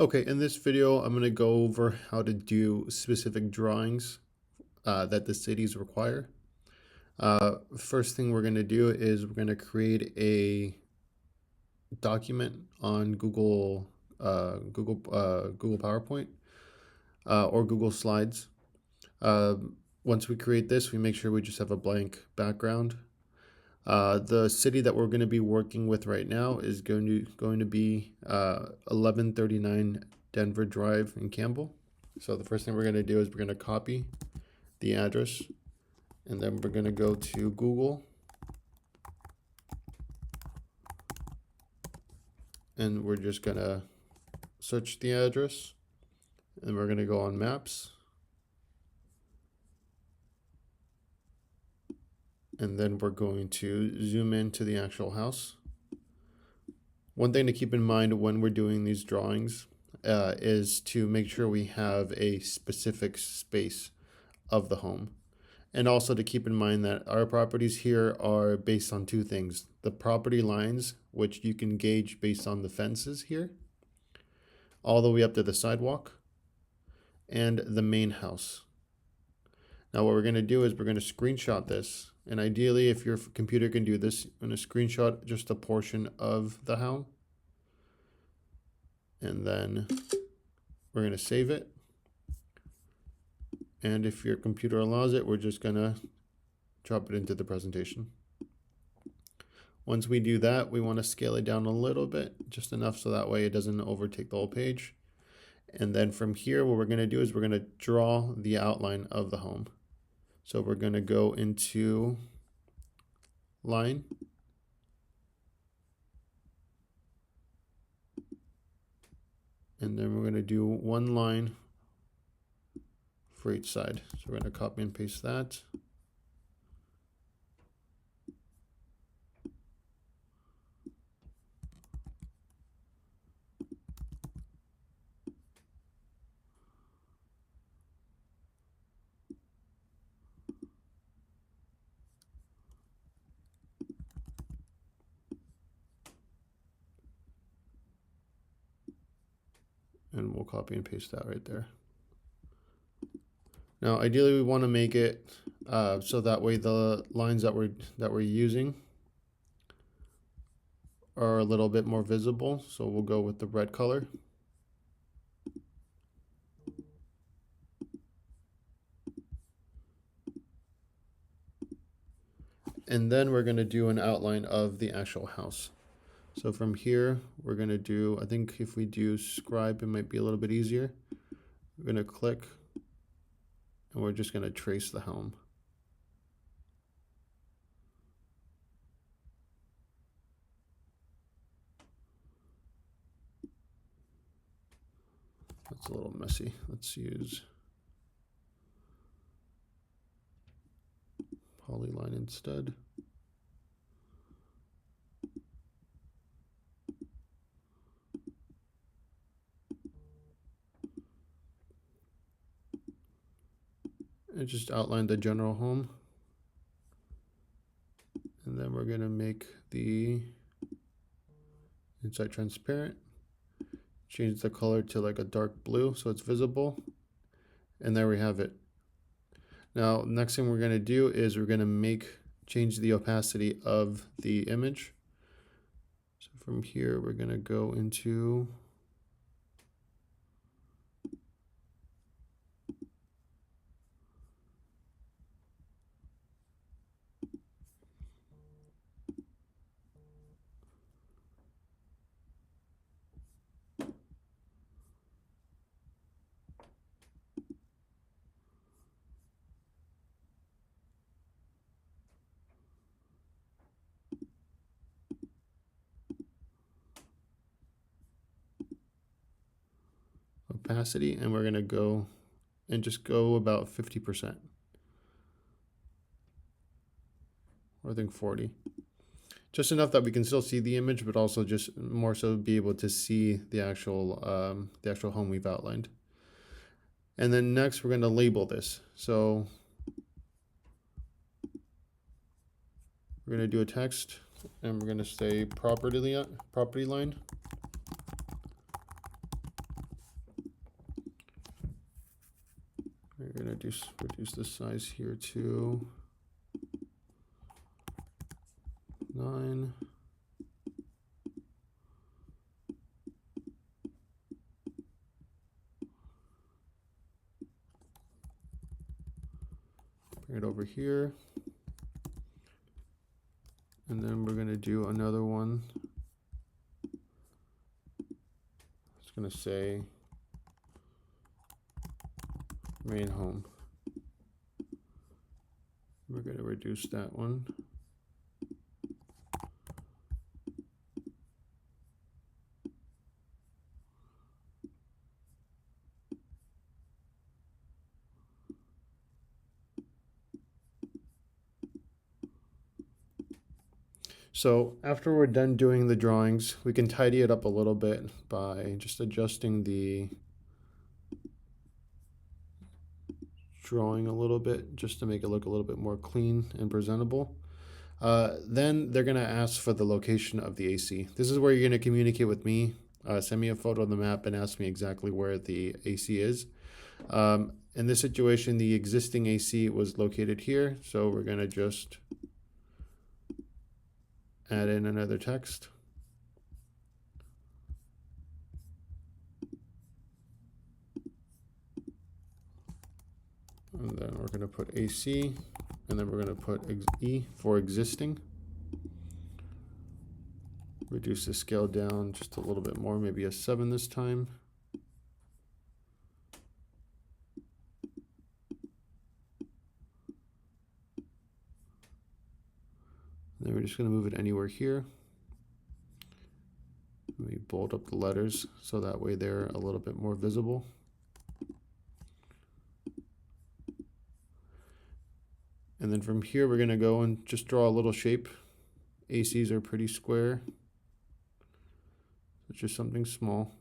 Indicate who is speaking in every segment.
Speaker 1: Okay, in this video, I'm going to go over how to do specific drawings that the cities require. First thing we're going to do is we're going to create a document on Google PowerPoint or Google Slides. Once we create this, we make sure we just have a blank background. The city that we're going to be working with right now is going to be 1139 Denver Drive in Campbell. So the first thing we're going to do is we're going to copy the address, and then we're going to go to Google, and we're just going to search the address, and we're going to go on Maps, and then we're going to zoom into the actual house. One thing to keep in mind when we're doing these drawings is to make sure we have a specific space of the home. And also to keep in mind that our properties here are based on two things: the property lines, which you can gauge based on the fences here, all the way up to the sidewalk, and the main house. Now what we're going to do is we're going to screenshot this, and ideally if your computer can do this, I'm going to screenshot just a portion of the house, and then we're going to save it. And if your computer allows it, we're just going to drop it into the presentation. Once we do that, we want to scale it down a little bit, just enough so that way it doesn't overtake the whole page. And then from here, what we're going to do is we're going to draw the outline of the home. So we're going to go into line, and then we're going to do one line for each side. So we're going to copy and paste that. And we'll copy and paste that right there. Now, ideally, we want to make it so that way the lines that we're using are a little bit more visible. So we'll go with the red color. And then we're going to do an outline of the actual house. So from here, we're going to do, I think if we do scribe, it might be a little bit easier. We're going to click, and we're just going to trace the home. That's a little messy. Let's use Polyline instead. And just outline the general home. And then we're going to make the inside transparent. Change the color to like a dark blue so it's visible. And there we have it. Now, next thing we're going to do is we're going to change the opacity of the image. So from here, we're going to go into opacity, and we're going to go and just go about 50%. Or I think 40. Just enough that we can still see the image, but also just more so be able to see the actual home we've outlined. And then next, we're going to label this. So we're going to do a text, and we're going to say property line. going to reduce the size here to 9. Bring it over here. And then we're going to do another one. It's going to say main home. We're going to reduce that one. So after we're done doing the drawings, we can tidy it up a little bit by just adjusting the drawing a little bit, just to make it look a little bit more clean and presentable. Then they're going to ask for the location of the AC. This is where you're going to communicate with me, send me a photo of the map and ask me exactly where the AC is. In this situation, the existing AC was located here, so we're going to just add in another text. And then we're going to put AC, and then we're going to put E for existing. Reduce the scale down just a little bit more, maybe a 7 this time. And then we're just going to move it anywhere here. We bold up the letters so that way they're a little bit more visible. And then from here, we're going to go and just draw a little shape. ACs are pretty square. It's just something small.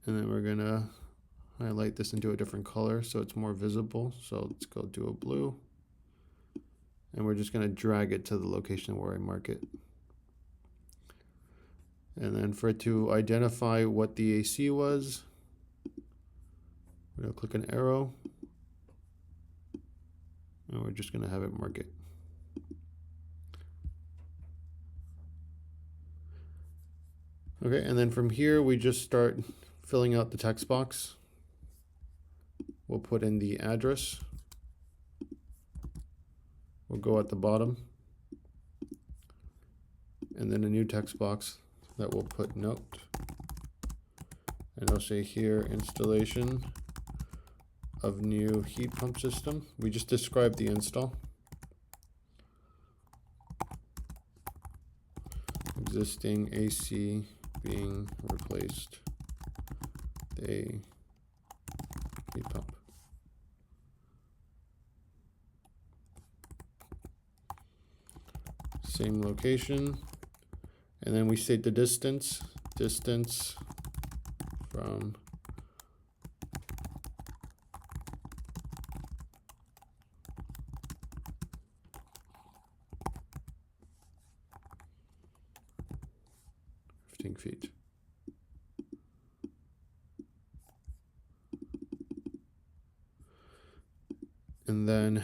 Speaker 1: And then we're going to highlight this into a different color so it's more visible. So let's go do a blue. And we're just going to drag it to the location where I mark it. And then for it to identify what the AC was, we're going to click an arrow. And we're just going to have it mark it. Okay, and then from here, we just start filling out the text box. We'll put in the address. We'll go at the bottom. And then a new text box that we'll put note. And I'll say here, installation of new heat pump system. We just described the install. Existing AC being replaced. A heat pump. Same location. And then we state the distance from feet. And then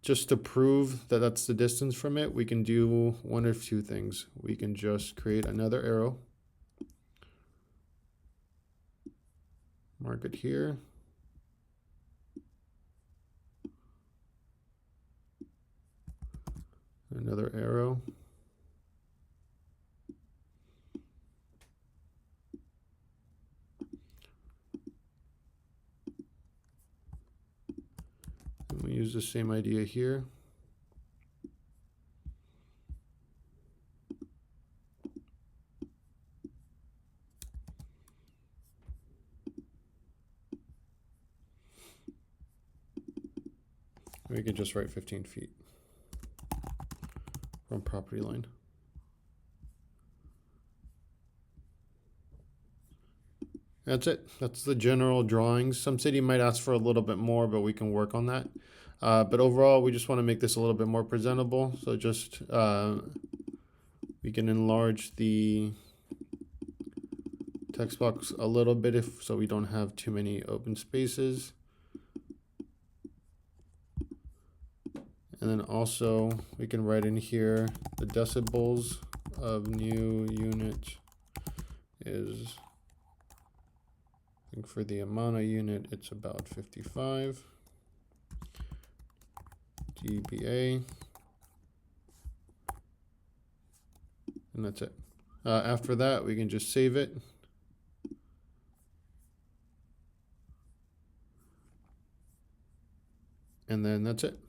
Speaker 1: just to prove that that's the distance from it, we can do one of two things. We can just create another arrow, mark it here, another arrow, and we use the same idea here. We could just write 15 feet from property line. That's it. That's the general drawings. Some city might ask for a little bit more, but we can work on that. But overall, we just want to make this a little bit more presentable. So just we can enlarge the text box a little bit so we don't have too many open spaces. And then also we can write in here the decibels of new unit is, I think for the Amana unit, it's about 55 dBA. And that's it. After that, we can just save it. And then that's it.